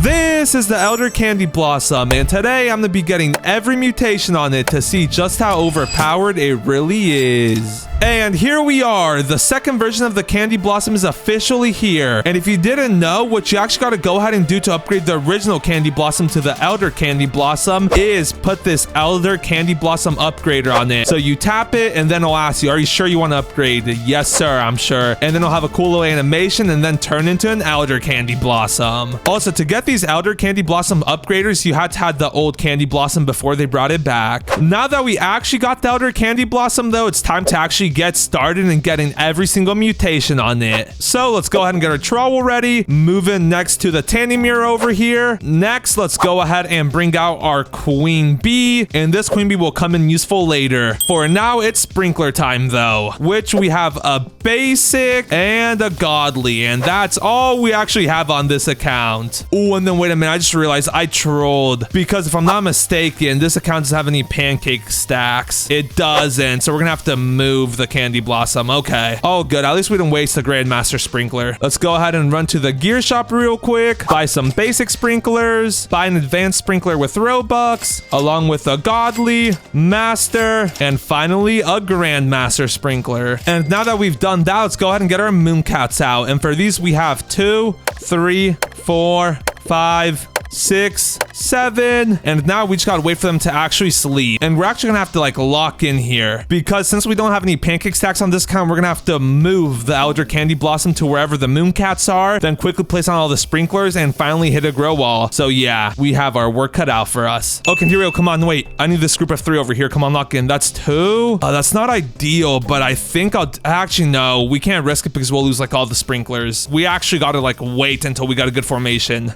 This is the Elder Candy Blossom, and today I'm going to be getting every mutation on it to see just how overpowered it really is. And here we are, the second version of the Candy Blossom is officially here. And if you didn't know, what you actually got to go ahead and do to upgrade the original Candy Blossom to the Elder Candy Blossom is put this Elder Candy Blossom upgrader on it. So you tap it and then it'll ask you, are you sure you want to upgrade? Yes, sir, I'm sure. And then it'll have a cool little animation and then turn into an Elder Candy Blossom. Also, to get these Elder Candy Blossom upgraders, you had to have the old Candy Blossom before they brought it back. Now that we actually got the Elder Candy Blossom though, it's time to actually get started and getting every single mutation on it. So let's go ahead and get our trowel ready. Moving next to the tanning mirror over here. Next, let's go ahead and bring out our queen bee, and this queen bee will come in useful later. For now, it's sprinkler time though, which we have a basic and a godly, and that's all we actually have on this account. Oh, and then wait a minute, I just realized I trolled, because if I'm not mistaken, this account doesn't have any pancake stacks. It doesn't, so we're gonna have to move the Candy Blossom. Okay. Oh, good. At least we didn't waste the Grandmaster Sprinkler. Let's go ahead and run to the gear shop real quick. Buy some basic sprinklers. Buy an advanced sprinkler with Robux, along with a godly, master, and finally a Grandmaster Sprinkler. And now that we've done that, let's go ahead and get our Mooncats out. And for these, we have 2, 3, 4, 5, 6, 7, and now we just gotta wait for them to actually sleep. And we're actually gonna have to like lock in here, because since we don't have any pancake stacks on this account, we're gonna have to move the Elder Candy Blossom to wherever the Mooncats are, then quickly place on all the sprinklers and finally hit a grow wall. So yeah, we have our work cut out for us. Okay, here we go. Come on, wait, I need this group of 3 over here. Come on, lock in. That's 2. That's not ideal, but I think I'll actually, no, we can't risk it because we'll lose like all the sprinklers. We actually gotta like wait until we got a good formation.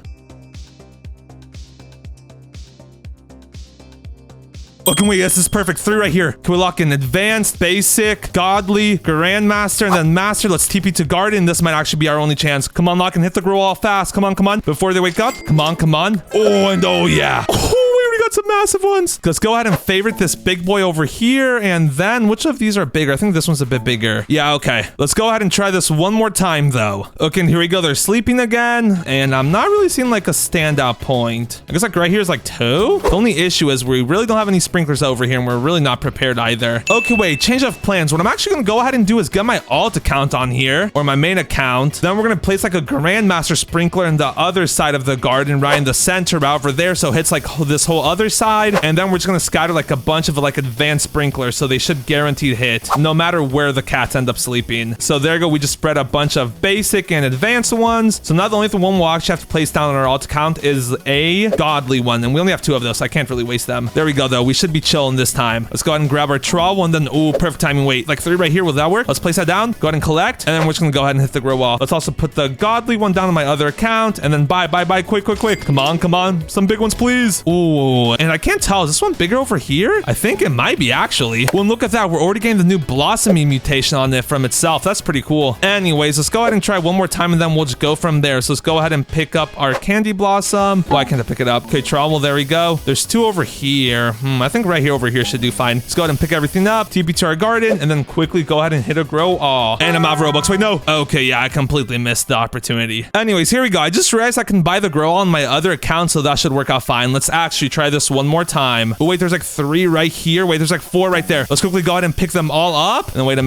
Okay, wait, this is perfect. 3 right here. Can we lock in advanced, basic, godly, grandmaster, and then master? Let's TP to garden. This might actually be our only chance. Come on, lock and hit the grow wall fast. Come on, come on. Before they wake up. Come on, come on. Oh, and oh yeah. Some massive ones. Let's go ahead and favorite this big boy over here, and then which of these are bigger? I think this one's a bit bigger. Yeah, okay. Let's go ahead and try this one more time though. Okay, and here we go. They're sleeping again, and I'm not really seeing like a standout point. I guess like right here is like 2. The only issue is we really don't have any sprinklers over here, and we're really not prepared either. Okay, wait, change of plans. What I'm actually gonna go ahead and do is get my alt account on here, or my main account. Then we're gonna place like a Grandmaster Sprinkler in the other side of the garden, right in the center, right over there, so it hits like this whole other side, and then we're just gonna scatter like a bunch of like advanced sprinklers, so they should guaranteed hit no matter where the cats end up sleeping. So there you go, we just spread a bunch of basic and advanced ones. So now the only one we'll actually have to place down on our alt account is a godly one, and we only have 2 of those, so I can't really waste them. There we go though, we should be chilling this time. Let's go ahead and grab our trowel, and then oh, perfect timing. Wait, like 3 right here, will that work? Let's place that down, go ahead and collect, and then we're just gonna go ahead and hit the grow wall. Let's also put the godly one down on my other account, and then buy, quick, come on, some big ones please. Ooh, and I can't tell, is this one bigger over here? I think it might be actually. Well, look at that, we're already getting the new blossoming mutation on it from itself. That's pretty cool. Anyways, let's go ahead and try one more time, and then we'll just go from there. So let's go ahead and pick up our Candy Blossom. Why can't I pick it up? Okay, trowel, there we go. There's 2 over here. I think right here over here should do fine. Let's go ahead and pick everything up, TP to our garden, and then quickly go ahead and hit a grow. Oh, and I'm out of Robux. Wait, no. Okay, yeah, I completely missed the opportunity. Anyways, here we go. I just realized I can buy the grow on my other account, so that should work out fine. Let's actually try this one more time. Oh, wait, there's like 3 right here. Wait, there's like 4 right there. Let's quickly go ahead and pick them all up. And wait a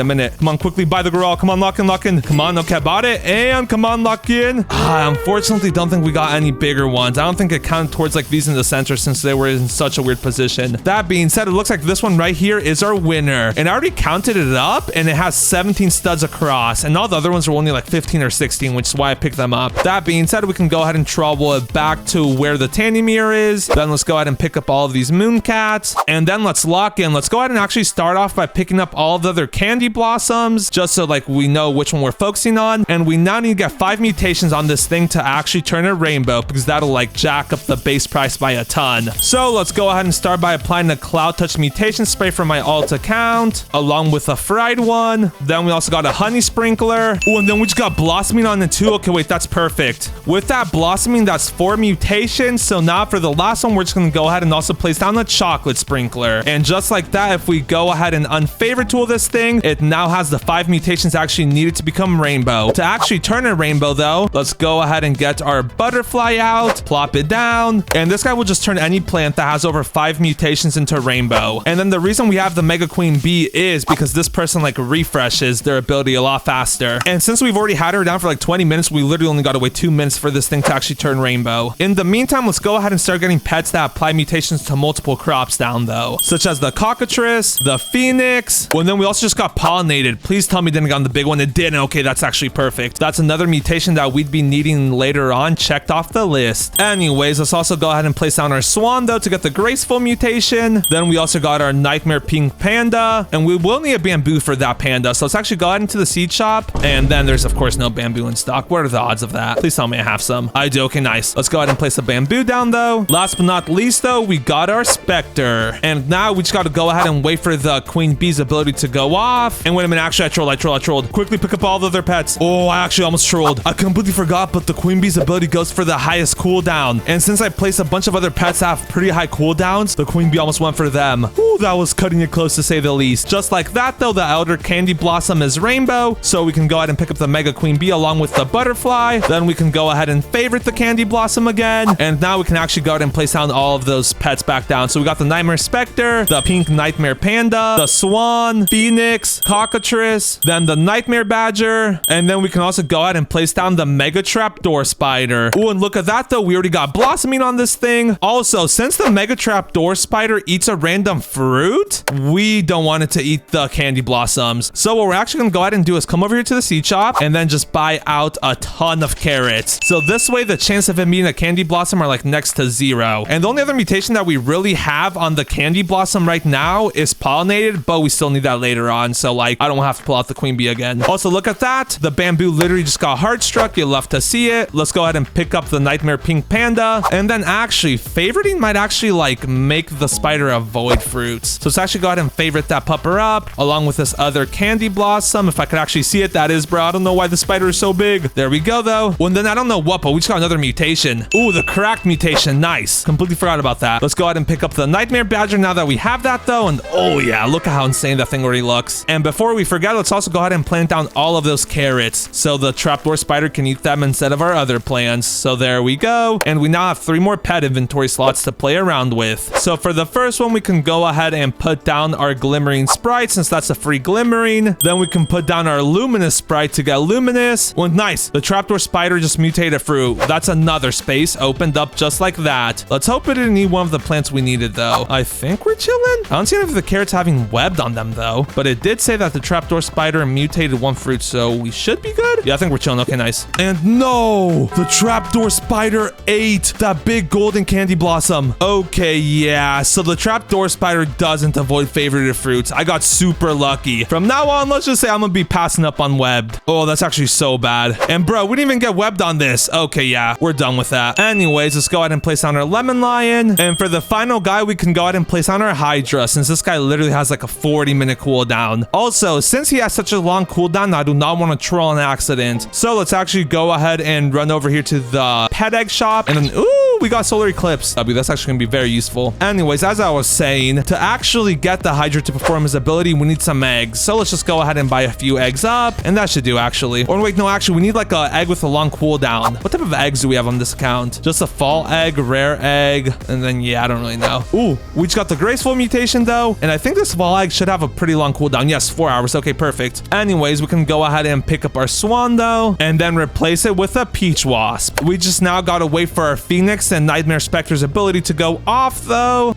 minute. Come on, quickly buy the grow. Come on, lock in. Come on, okay, bought it. And come on, lock in. I unfortunately don't think we got any bigger ones. I don't think it counted towards like these in the center since they were in such a weird position. That being said, it looks like this one right here is our winner. And I already counted it up, and it has 17 studs across. And all the other ones are only like 15 or 16, which is why I picked them up. That being said, we can go ahead and trowel it back to where the tanning mirror is. Then let's go ahead and pick up all of these Mooncats, and then let's lock in. Let's go ahead and actually start off by picking up all the other Candy Blossoms, just so like we know which one we're focusing on. And we now need to get 5 mutations on this thing to actually turn it rainbow, because that'll like jack up the base price by a ton. So let's go ahead and start by applying the Cloud Touch mutation spray from my alt account, along with a fried one. Then we also got a honey sprinkler. Oh, and then we just got blossoming on it too. Okay, wait, that's perfect. With that blossoming, that's 4 mutations. So now for the last one, one, we're just going to go ahead and also place down a chocolate sprinkler. And just like that, if we go ahead and unfavorite tool this thing, it now has the 5 mutations actually needed to become rainbow. To actually turn a rainbow though, let's go ahead and get our butterfly out, plop it down, and this guy will just turn any plant that has over 5 mutations into rainbow. And then the reason we have the Mega Queen Bee is because this person like refreshes their ability a lot faster. And since we've already had her down for like 20 minutes, we literally only got to wait 2 minutes for this thing to actually turn rainbow. In the meantime, let's go ahead and start getting pets that apply mutations to multiple crops down though, such as the cockatrice, the phoenix. Well, and then we also just got pollinated. Please tell me it didn't get on the big one. It didn't. Okay, that's actually perfect. That's another mutation that we'd be needing later on. Checked off the list. Anyways, let's also go ahead and place down our swan though to get the graceful mutation. Then we also got our nightmare pink panda, and we will need a bamboo for that panda. So let's actually go ahead into the seed shop. And then there's of course no bamboo in stock. What are the odds of that? Please tell me I have some. I do. Okay, nice. Let's go ahead and place the bamboo down though. Last but not least though, we got our specter. And now we just got to go ahead and wait for the queen bee's ability to go off. And wait a minute, actually I trolled. Quickly pick up all the other pets. Oh, I actually almost trolled. I completely forgot, but the queen bee's ability goes for the highest cooldown. And since I placed a bunch of other pets that have pretty high cooldowns, the queen bee almost went for them. Ooh, that was cutting it close to say the least. Just like that though, the elder candy blossom is rainbow. So we can go ahead and pick up the mega queen bee along with the butterfly. Then we can go ahead and favorite the candy blossom again. And now we can actually go ahead and place down all of those pets back down. So we got the nightmare specter, the pink nightmare panda, the swan, phoenix, cockatrice, then the nightmare badger, and then we can also go ahead and place down the mega trapdoor spider. Oh, and look at that though, we already got blossoming on this thing. Also, since the mega trapdoor spider eats a random fruit, we don't want it to eat the candy blossoms. So what we're actually gonna go ahead and do is come over here to the seed shop and then just buy out a ton of carrots. So this way the chance of it being a candy blossom are like next to 0. And the only other mutation that we really have on the candy blossom right now is pollinated, but we still need that later on. So like I don't have to pull out the queen bee again. Also, look at that. The bamboo literally just got heart struck. You'll love to see it. Let's go ahead and pick up the nightmare pink panda. And then actually favoriting might actually like make the spider avoid fruits. So let's actually go ahead and favorite that pupper up along with this other candy blossom. If I could actually see it, that is, bro. I don't know why the spider is so big. There we go though. Well, and then I don't know what, but we just got another mutation. Ooh, the cracked mutation. Nice. Completely forgot about that. Let's go ahead and pick up the nightmare badger now that we have that though. And oh yeah, look at how insane that thing already looks. And before we forget, let's also go ahead and plant down all of those carrots so the trapdoor spider can eat them instead of our other plants. So there we go. And we now have 3 more pet inventory slots to play around with. So for the first one, we can go ahead and put down our glimmering sprite since that's a free glimmering. Then we can put down our luminous sprite to get luminous. Well, nice. The trapdoor spider just mutated a fruit. That's another space opened up just like that. Let's hope it didn't need one of the plants we needed though. I think we're chilling. I don't see any of the carrots having webbed on them though, but it did say that the trapdoor spider mutated 1 fruit, so we should be good. Yeah, I think we're chilling. Okay, nice. And no, the trapdoor spider ate that big golden candy blossom. Okay, yeah, so the trapdoor spider doesn't avoid favorited fruits. I got super lucky. From now on, let's just say I'm gonna be passing up on webbed. Oh, that's actually so bad. And bro, we didn't even get webbed on this. Okay, yeah, we're done with that. Anyways, let's go ahead and place down our lemon lion. And for the final guy, we can go ahead and place on our hydra since this guy literally has like a 40-minute cooldown. Also, since he has such a long cooldown, I do not want to troll an accident. So let's actually go ahead and run over here to the pet egg shop. And then, ooh, we got solar eclipse. That's actually going to be very useful. Anyways, as I was saying, to actually get the hydra to perform his ability, we need some eggs. So let's just go ahead and buy a few eggs up. And that should do actually. Or wait, no, actually, we need like an egg with a long cooldown. What type of eggs do we have on this account? Just a fall egg, rare egg. And then, yeah, I don't really know. Ooh, we just got the graceful mutation though. And I think this fall egg should have a pretty long cooldown. Yes, 4 hours. Okay, perfect. Anyways, we can go ahead and pick up our swan though, and then replace it with a peach wasp. We just now gotta wait for our phoenix and nightmare specter's ability to go off though.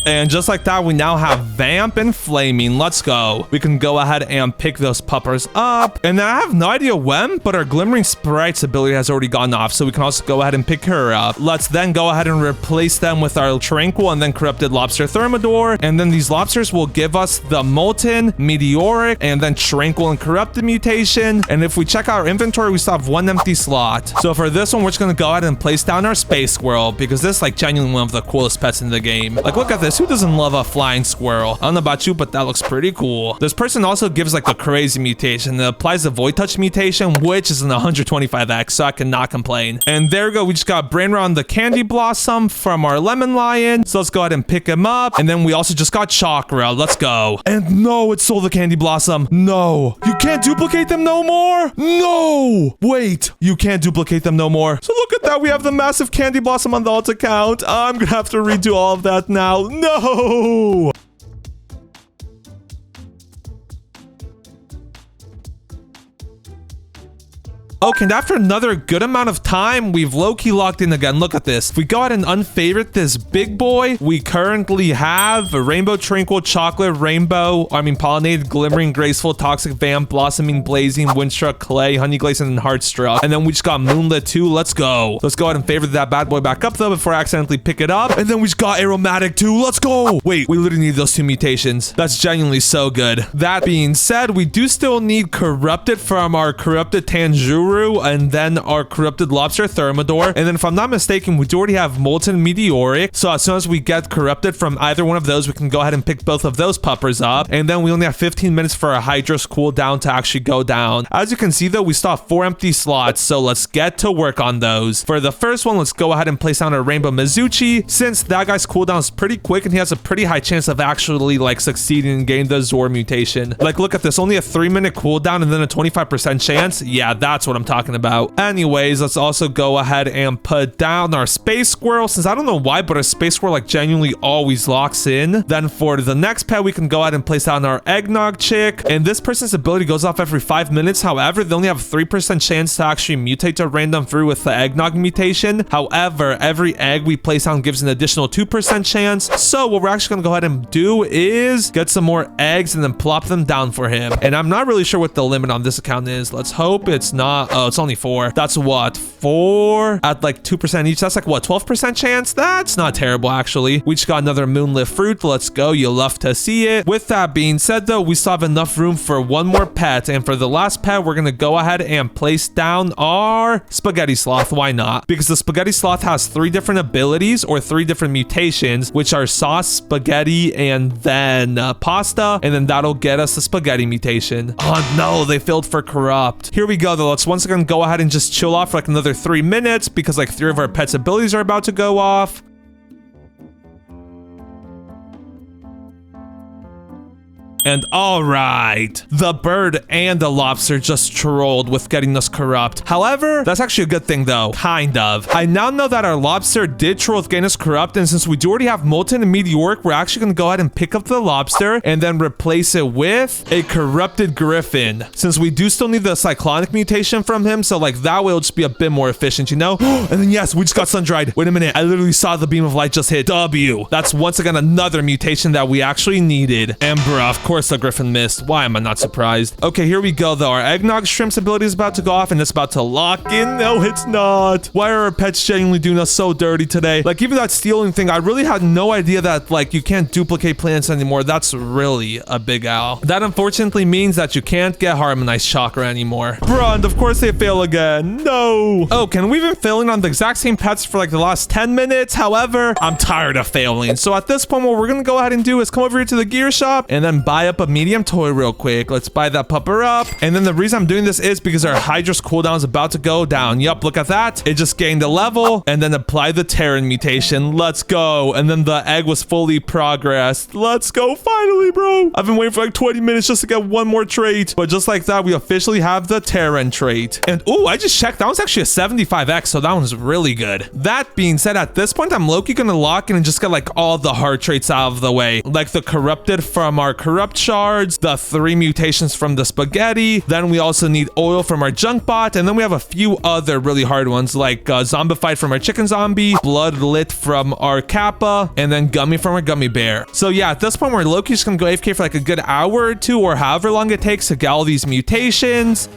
And just like that, we now have Vamp and Flaming. Let's go. We can go ahead and pick those puppers up. And then I have no idea when, but our Glimmering Sprite's ability has already gone off. So we can also go ahead and pick her up. Let's then go ahead and replace them with our Tranquil and then Corrupted Lobster Thermidor. And then these lobsters will give us the Molten, Meteoric, and then Tranquil and Corrupted mutation. And if we check our inventory, we still have 1 empty slot. So for this one, we're just going to go ahead and place down our Space Squirrel because this is like genuinely one of the coolest pets in the game. Like, look at this. this. Who doesn't love a flying squirrel? I don't know about you, but that looks pretty cool. This person also gives like a crazy mutation. It applies the void touch mutation, which is an 125x, so I cannot complain. And there we go. We just got brain rot on the candy blossom from our lemon lion. So let's go ahead and pick him up. And then we also just got chakra. Let's go. And no, it stole the candy blossom. No, you can't duplicate them no more. No, wait, you can't duplicate them no more. So look at that. We have the massive candy blossom on the alt account. I'm gonna have to redo all of that now. No. Okay, and after another good amount of time, we've low-key locked in again. Look at this. If we go ahead and unfavorite this big boy, we currently have a rainbow, tranquil, chocolate, rainbow, pollinated, glimmering, graceful, toxic, vamp, blossoming, blazing, windstruck, clay, honey glazing, and heartstruck. And then we just got moonlit too. Let's go. Let's go ahead and favorite that bad boy back up though before I accidentally pick it up. And then we just got aromatic too. Let's go. Wait, we literally need those two mutations. That's genuinely so good. That being said, we do still need corrupted from our corrupted Tanjuru and then our corrupted lobster Thermidor. And then if I'm not mistaken, we do already have molten meteoric. So as soon as we get corrupted from either one of those, we can go ahead and pick both of those puppers up. And then we only have 15 minutes for our Hydros cooldown to actually go down. As you can see though, we still have 4 empty slots. So let's get to work on those. For the first one, let's go ahead and place down our Rainbow Mizuchi, since that guy's cooldown is pretty quick and he has a pretty high chance of actually like succeeding in getting the Zor mutation. Like look at this, only a 3-minute cooldown and then a 25% chance. Yeah, that's what I'm talking about. Anyways, let's also go ahead and put down our space squirrel, since I don't know why, but a space squirrel like genuinely always locks in. Then for the next pet, we can go ahead and place down our eggnog chick, and this person's ability goes off every 5 minutes. However, they only have 3% chance to actually mutate to random fruit with the eggnog mutation. However, every egg we place down gives an additional 2% chance. So what we're actually gonna go ahead and do is get some more eggs and then plop them down for him. And I'm not really sure what the limit on this account is. Let's hope it's not. Oh, it's only 4. That's what, 4 at like 2% each. That's like what, 12% chance? That's not terrible actually. We just got another moonlit fruit. Let's go. You'll love to see it. With that being said though, we still have enough room for one more pet. And for the last pet, we're gonna go ahead and place down our spaghetti sloth. Why not? Because the spaghetti sloth has 3 different abilities or 3 different mutations, which are sauce, spaghetti, and then pasta. And then that'll get us the spaghetti mutation. Oh no, they failed for corrupt. Here we go though. Let's once again go ahead and just chill off for like another 3 minutes because like 3 of our pets' abilities are about to go off. And all right, the bird and the lobster just trolled with getting us corrupt. However, that's actually a good thing though, kind of. I now know that our lobster did troll with getting us corrupt, and since we do already have molten and meteoric, we're actually gonna go ahead and pick up the lobster and then replace it with a corrupted griffin, since we do still need the cyclonic mutation from him. So like that way it'll just be a bit more efficient, you know? And then yes, we just got sun-dried. Wait a minute, I literally saw the beam of light just hit. W. That's once again another mutation that we actually needed. And bruh, of course the griffin missed. Why am I not surprised? Okay, here we go though. Our eggnog shrimp's ability is about to go off and it's about to lock in. No, it's not. Why are our pets genuinely doing us so dirty today? Like even that stealing thing, I really had no idea that like you can't duplicate plants anymore. That's really a big owl. That unfortunately means that you can't get harmonized chakra anymore. Bruh, and of course they fail again. No. Oh, can we been failing on the exact same pets for like the last 10 minutes? However, I'm tired of failing. So at this point, what we're gonna go ahead and do is come over here to the gear shop and then buy up a medium toy real quick. Let's buy that pupper up. And then the reason I'm doing this is because our Hydros cooldown is about to go down. Yup, look at that. It just gained a level and then apply the Terran mutation. Let's go. And then the egg was fully progressed. Let's go. Finally, bro. I've been waiting for like 20 minutes just to get one more trait. But just like that, we officially have the Terran trait. And oh, I just checked. That was actually a 75x. So that one's really good. That being said, at this point, I'm low-key gonna lock in and just get like all the hard traits out of the way. Like the corrupted from our corrupt shards, the 3 mutations from the spaghetti. Then we also need oil from our junk bot. And then we have a few other really hard ones like zombified from our chicken zombie, blood lit from our kappa, and then gummy from our gummy bear. So yeah, at this point, we're low-key just gonna go AFK for like a good hour or 2 or however long it takes to get all these mutations.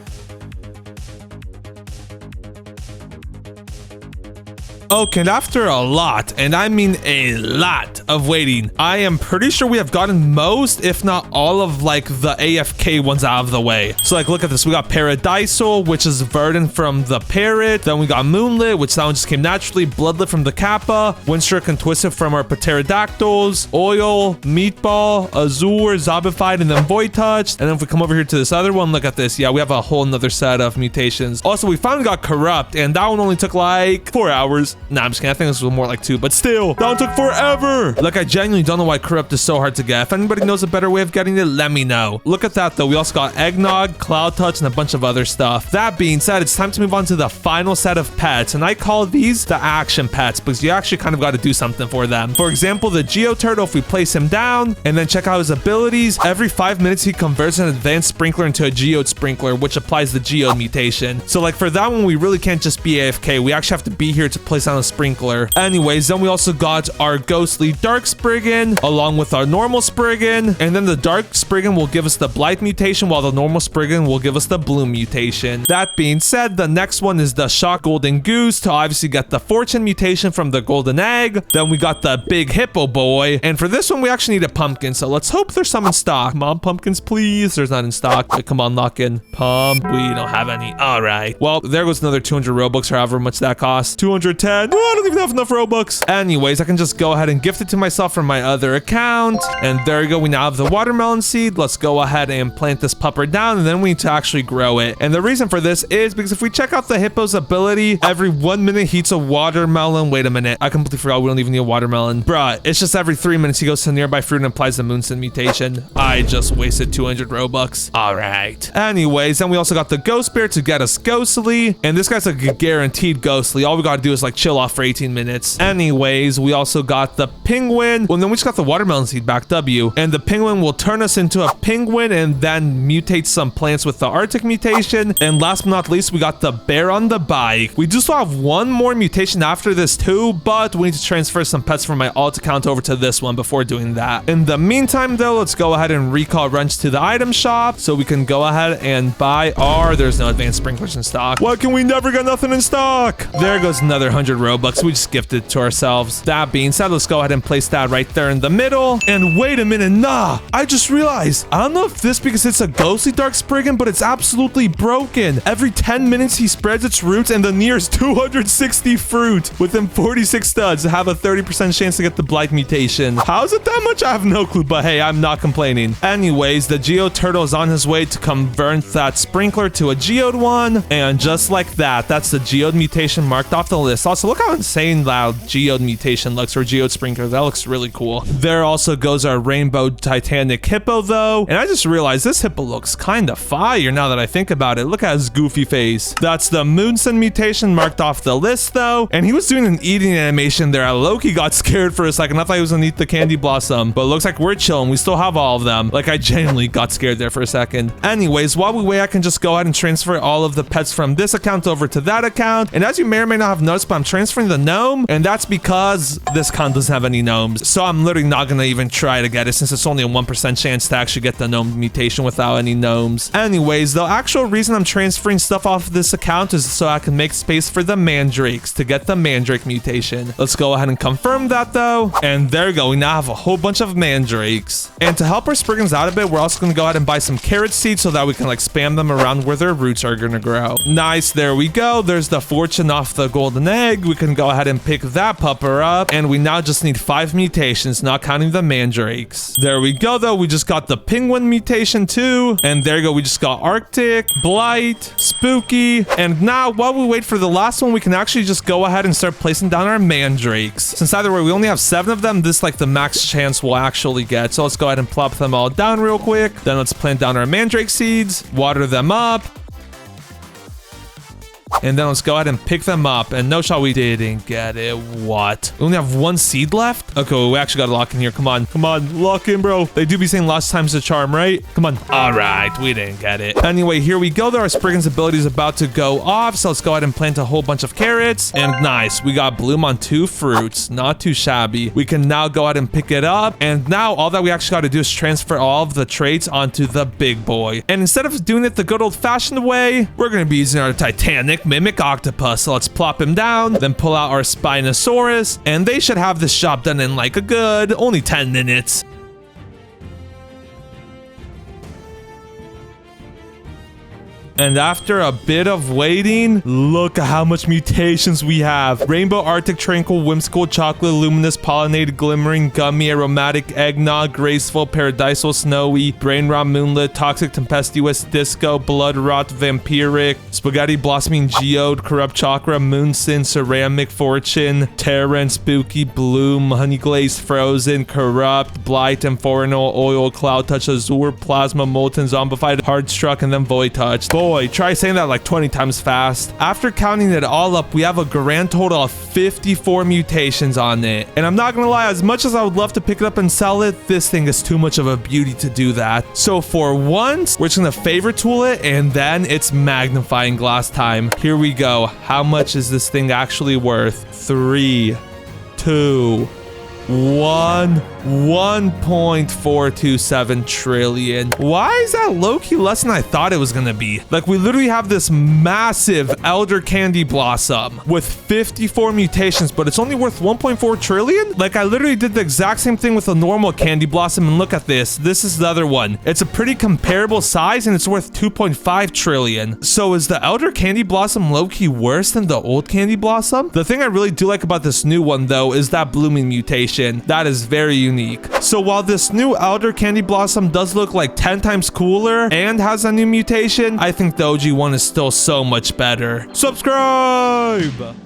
Okay, and after a lot, and I mean a lot of waiting, I am pretty sure we have gotten most, if not all of like the AFK ones out of the way. So like, look at this. We got Paradisal, which is Verdant from the Parrot. Then we got Moonlit, which that one just came naturally. Bloodlit from the Kappa. Windstruck and Twisted from our Pterodactyls. Oil, Meatball, Azure, Zombified, and then Void Touch. And then if we come over here to this other one, look at this. Yeah, we have a whole nother set of mutations. Also, we finally got Corrupt, and that one only took like 4 hours. Nah, I'm just kidding. I think this was more like 2, but still, that one took forever. Like, I genuinely don't know why Corrupt is so hard to get. If anybody knows a better way of getting it, let me know. Look at that, though. We also got Eggnog, Cloud Touch, and a bunch of other stuff. That being said, it's time to move on to the final set of pets, and I call these the action pets because you actually kind of got to do something for them. For example, the Geoturtle, if we place him down and then check out his abilities, every 5 minutes he converts an advanced sprinkler into a Geode sprinkler, which applies the Geode mutation. So like for that one, we really can't just be AFK. We actually have to be here to place down a sprinkler. Anyways, then we also got our Ghostly Dark Spriggan along with our normal Spriggan, and then the Dark Spriggan will give us the Blight mutation while the normal Spriggan will give us the Bloom mutation. That being said, the next one is the Shock Golden Goose to obviously get the Fortune mutation from the Golden Egg. Then we got the Big Hippo Boy, and for this one we actually need a pumpkin, so let's hope there's some in stock. Come on, pumpkins, please. There's not in stock. Come on, lock in. Pump. We don't have any. All right. Well, there goes another 200 Robux, or however much that costs. 210. Oh, I don't even have enough Robux. Anyways, I can just go ahead and gift it to myself from my other account. And there you go. We now have the watermelon seed. Let's go ahead and plant this pupper down, and then we need to actually grow it. And the reason for this is because if we check out the hippo's ability, every 1 minute he eats a watermelon. Wait a minute. I completely forgot we don't even need a watermelon. Bruh, it's just every 3 minutes he goes to a nearby fruit and applies the Moonson mutation. I just wasted 200 Robux. All right. Anyways, then we also got the Ghost Bear to get us Ghostly. And this guy's a guaranteed Ghostly. All we gotta do is like chill off for 18 minutes. Anyways, we also got the Penguin. Well, then we just got the watermelon seed back, W. And the Penguin will turn us into a penguin and then mutate some plants with the Arctic mutation. And last but not least, we got the Bear on the Bike. We do still have one more mutation after this too, but we need to transfer some pets from my alt account over to this one before doing that. In the meantime, though, let's go ahead and recall Wrench to the item shop so we can go ahead and buy our... There's no advanced sprinklers in stock. Why can we never get nothing in stock? There goes another 100 Robux. We just gifted it to ourselves. That being said, let's go ahead and place that right there in the middle. And wait a minute, nah, I just realized, I don't know if this because it's a Ghostly Dark Spriggan, but it's absolutely broken. Every 10 minutes he spreads its roots and the nearest 260 fruit within 46 studs to have a 30% chance to get the Blight mutation. How is it that much? I have no clue, but hey, I'm not complaining. Anyways, the Geoturtle is on his way to convert that sprinkler to a Geode one, and just like that, that's the Geode mutation marked off the list. Also, look how insane that Geode mutation looks, or Geode sprinkler. That looks really cool. There also goes our Rainbow Titanic Hippo, though, and I just realized this hippo looks kind of fire now that I think about it. Look at his goofy face. That's the Moonson mutation marked off the list, though, and he was doing an eating animation there. Loki got scared for a second. I thought he was gonna eat the candy blossom, but it looks like we're chilling. We still have all of them. Like, I genuinely got scared there for a second. Anyways, while we wait, I can just go ahead and transfer all of the pets from this account over to that account. And as you may or may not have noticed, but I'm transferring the gnome, and that's because this account doesn't have any gnomes. So I'm literally not gonna even try to get it since it's only a 1% chance to actually get the gnome mutation without any gnomes. Anyways, the actual reason I'm transferring stuff off of this account is so I can make space for the mandrakes to get the mandrake mutation. Let's go ahead and confirm that, though. And there you go. We now have a whole bunch of mandrakes. And to help our spriggans out a bit, we're also going to go ahead and buy some carrot seeds so that we can like spam them around where their roots are going to grow. Nice. There we go. There's the Fortune off the Golden Egg. We can go ahead and pick that pupper up. And we now just need 5 mutations, not counting the mandrakes. There we go, though. We just got the Penguin mutation too. And there you go. We just got Arctic, Blight, Spooky. And now while we wait for the last one, we can actually just go ahead and start placing down our mandrakes. Since either way, we only have 7 of them, this like the max chance we'll actually get. So let's go ahead and plop them all down real quick. Then let's plant down our mandrake seeds, water them up. And then let's go ahead and pick them up. And no shot, we didn't get it. What? We only have 1 seed left? Okay, well, we actually got to lock in here. Come on. Come on. Lock in, bro. They do be saying last time's the charm, right? Come on. All right. We didn't get it. Anyway, here we go. There our Spriggan's ability is about to go off. So let's go ahead and plant a whole bunch of carrots. And nice. We got bloom on 2 fruits. Not too shabby. We can now go ahead and pick it up. And now all that we actually got to do is transfer all of the traits onto the big boy. And instead of doing it the good old fashioned way, we're going to be using our Titanic Mimic Octopus. So let's plop him down, then pull out our Spinosaurus, and they should have this job done in like a good only 10 minutes. And after a bit of waiting, look at how much mutations we have. Rainbow, Arctic, Tranquil, Whimsical, Chocolate, Luminous, Pollinated, Glimmering, Gummy, Aromatic, Eggnog, Graceful, Paradisal, Snowy, Brain Rot, Moonlit, Toxic, Tempestuous, Disco, Blood Rot, Vampiric, Spaghetti, Blossoming, Geode, Corrupt Chakra, Moonsin, Ceramic, Fortune, Terran, Spooky, Bloom, Honey Glazed, Frozen, Corrupt, Blight, Infernal, Oil, Cloud Touch, Azure, Plasma, Molten, Zombified, Hardstruck, and then Void Touch. Boy, try saying that like 20 times fast. After counting it all up, we have a grand total of 54 mutations on it. And I'm not gonna lie, as much as I would love to pick it up and sell it, this thing is too much of a beauty to do that. So for once, we're just gonna favorite tool it, and then it's magnifying glass time. Here we go. How much is this thing actually worth? 3, 2, 1. 1.427 trillion. Why is that low-key less than I thought it was gonna be? Like, we literally have this massive Elder Candy Blossom with 54 mutations, but it's only worth 1.4 trillion? Like, I literally did the exact same thing with a normal Candy Blossom, and look at this. This is the other one. It's a pretty comparable size, and it's worth 2.5 trillion. So is the Elder Candy Blossom low-key worse than the old Candy Blossom? The thing I really do like about this new one, though, is that blooming mutation. That is very unique. So while this new Elder Candy Blossom does look like 10 times cooler and has a new mutation, I think the OG one is still so much better. Subscribe!